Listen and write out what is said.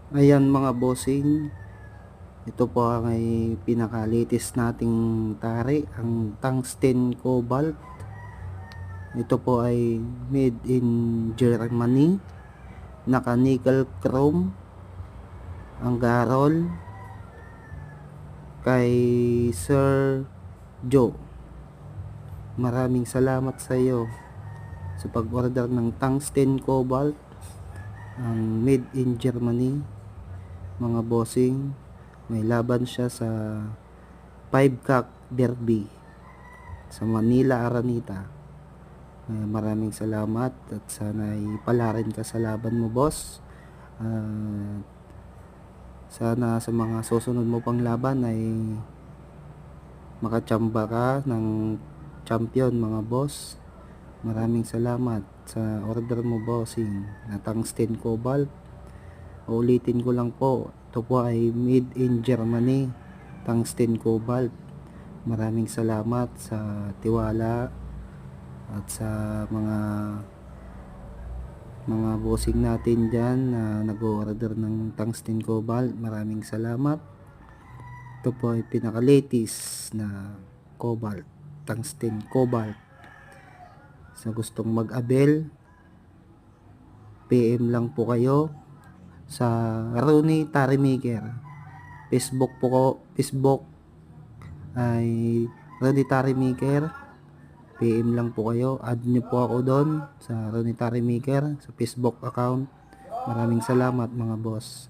Ayan mga bossing, ito po ang ay pinaka-latest nating tari, ang tungsten cobalt. Ito po ay made in Germany, naka nickel chrome ang garol kay Sir Joe. Maraming salamat sa iyo sa pag-order ng tungsten cobalt, ang made in Germany. Mga bossing, may laban siya sa 5 cock derby sa Manila Aranita. Maraming salamat at sana ay palarin ka sa laban mo, boss. Sana sa mga susunod mo pang laban ay makachamba ka ng champion, mga boss. Maraming salamat sa order mo, bossing, na tungsten cobalt. Ulitin ko lang po, ito po ay made in Germany, tungsten cobalt. Maraming salamat sa tiwala at sa mga bossing natin dyan na nag-order ng tungsten cobalt. Maraming salamat. Ito po ay pinaka-latest na cobalt, tungsten cobalt. Sa gustong mag-abel, PM lang po kayo sa Rooney Tari Maker. Facebook ay Rooney Tari Maker. PM lang po kayo, add nyo po ako doon sa Ronitary Maker sa Facebook account. Maraming salamat mga boss.